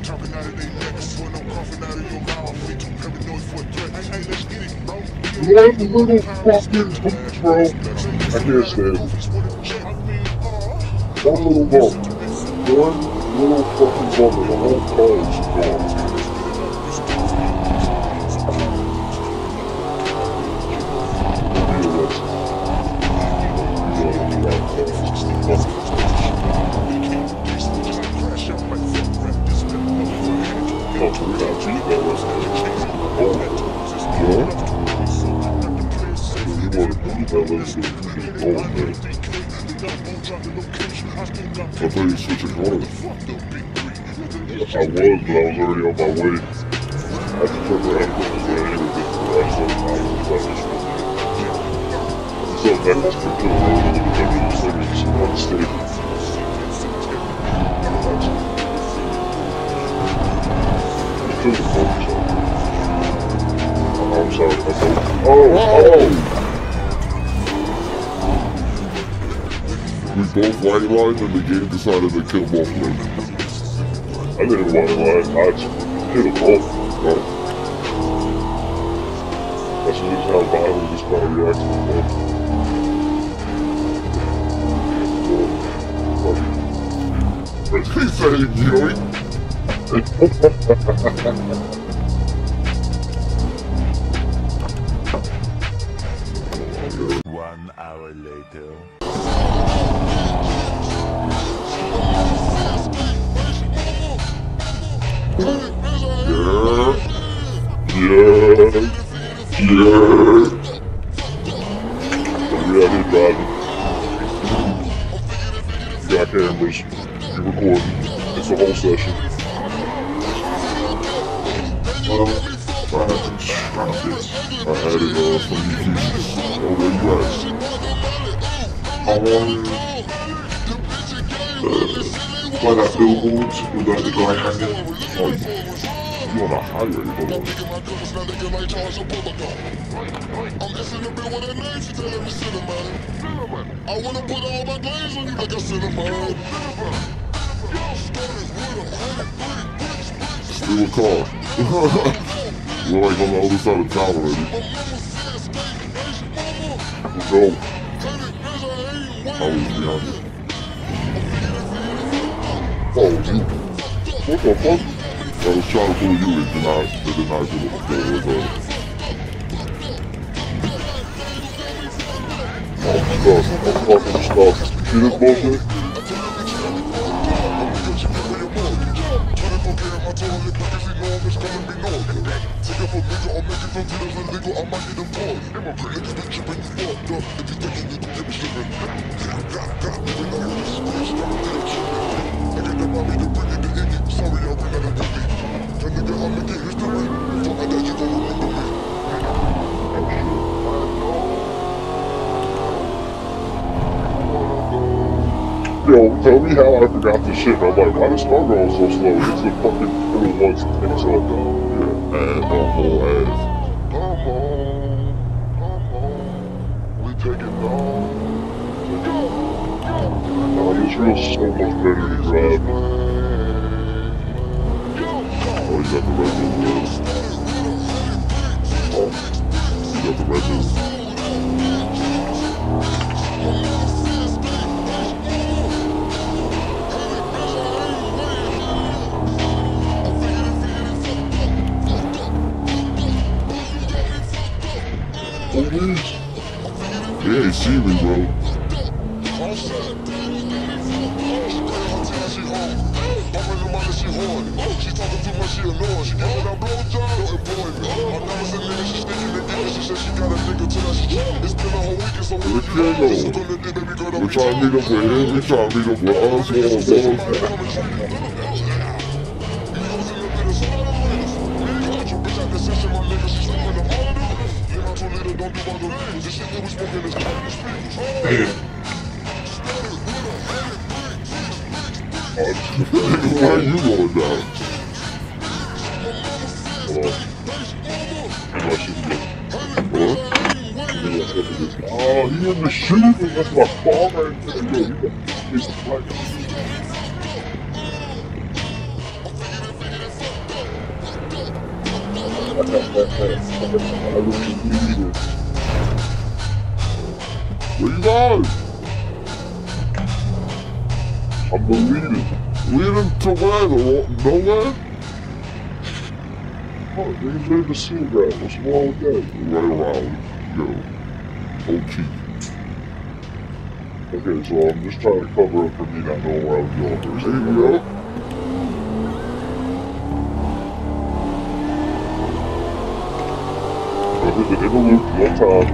Talking out of their necks, for no coughing out of your mouth. They too paranoid for a threat. Hey, let's get it, bro. One little fucking bump, bro. I can't stand it. One little bump. One little fucking bump and the whole car is gone. I thought you were switching cars. I was, but I was already on my way. I just turned around and put the way in and did the rest of the time. So that was for the road and the WC on the stage. I'm sorry. We both white lined and the game decided to kill both of them. I didn't white line, I just hit them both. No. That's just how violent this car reacts to them. He said he joined. 1 hour later. Yeah. They driving. You got cameras. You recording. It's a whole session. I had some strappies. I had it from YouTube. Oh, where you at? How long? By that billboard with the guy hanging. Oh, you on a highway, bro. I wanna put all my glaze on you like I said I'm mine. Steal a car. We're like on the other side of town already. Let's go. I was behind it. Oh, you. What the fuck? I was trying to pull you in, denied to the floor. Oh, stuff. I'm fucking stuff. See this bullshit? Yo, tell me how I forgot this shit. I'm like, why this car going so slow? It's the fucking little ones that takes up. Yeah, and the whole ass. Come on, we take it long. Oh, Israel's so much better to drive. Oh, you got the Red Bull, bro. Oh, you got the Red Bull. Yeah, he see me, bro. We're trying to meet up with him, we're trying to meet up with us, why are you going down? Hold on. What? Oh, he in the shooting. That's my fault right there. He's a black. I really need it. Where you going? I'm the leader. Leading to where? Nowhere? Oh, they made the seal grab. What's wrong with that? Right around. Yo. OT. Okay, so I'm just trying to cover up for me not knowing where I was going first. There you go. I did the interlude one time.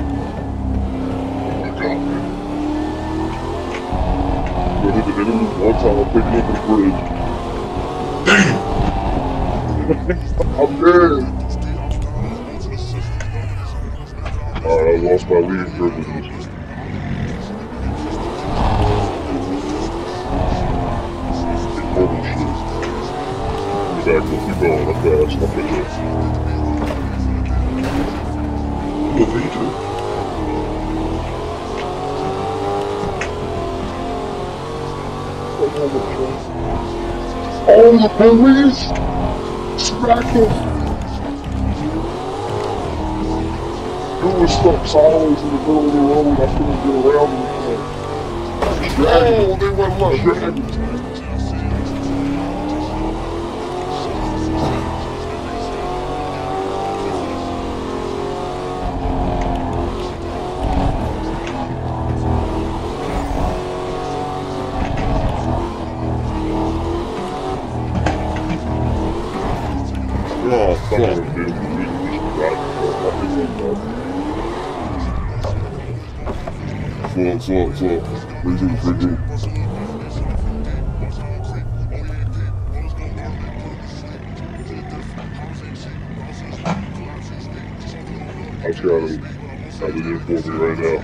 Oh my god, man. I did the interlude one time, I'm picking up the bridge. Damn! I'm dead! Alright, I lost my lead privileges. Holy shit. Back, let's keep going, I'm fast, I'm fast. Oh, the police! Smack him! He was stuck sideways in the middle of the road. I couldn't get around him. Oh, they went left. Oh, fuck. Slow. Regroup. I just got it in for me right now.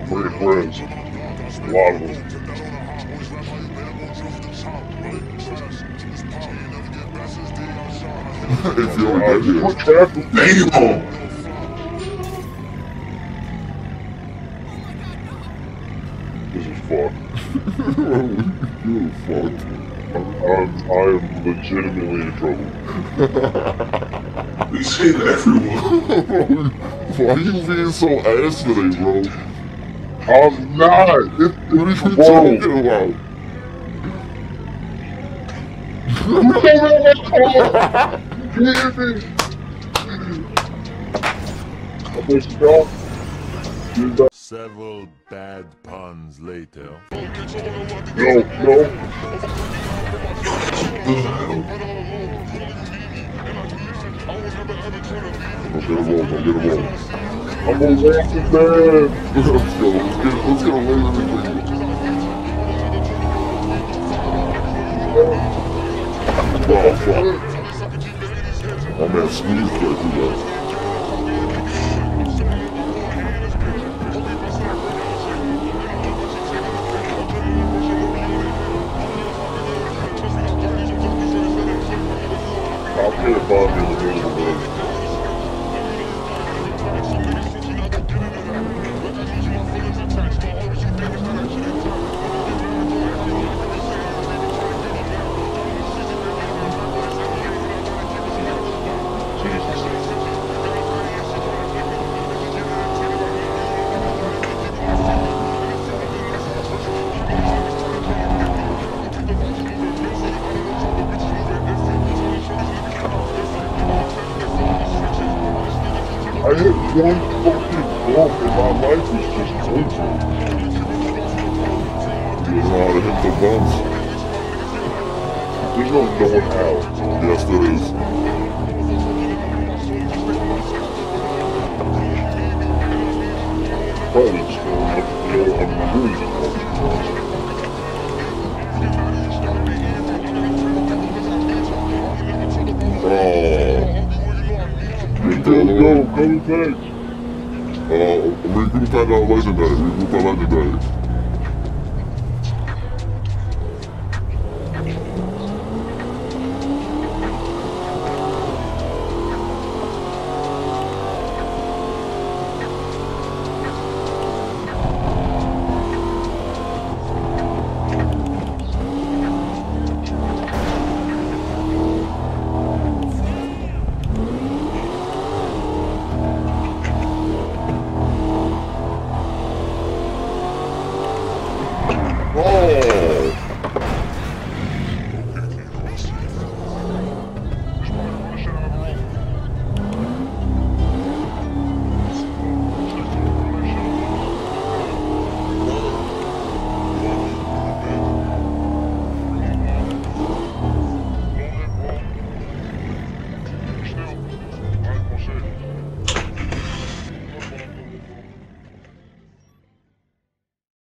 I'm bringing friends. A lot of them. If you're right here. Damn! This is fucked. You're fucked. I am legitimately in trouble. They say to everyone. Why are you being so ass today, bro? I'm not. What are you talking about? Several bad puns later. No. Don't get along. I'm gonna walk the man. Let's get away with it. Oh, fuck. My man squeezed right through that. I'll get a bomb in the middle of the road. I hit one fucking bump and my life was just over. You know how to hit the bumps? There's no knowing how. Yes, there is. Probably just I'm really Go back. Regroup at legendary.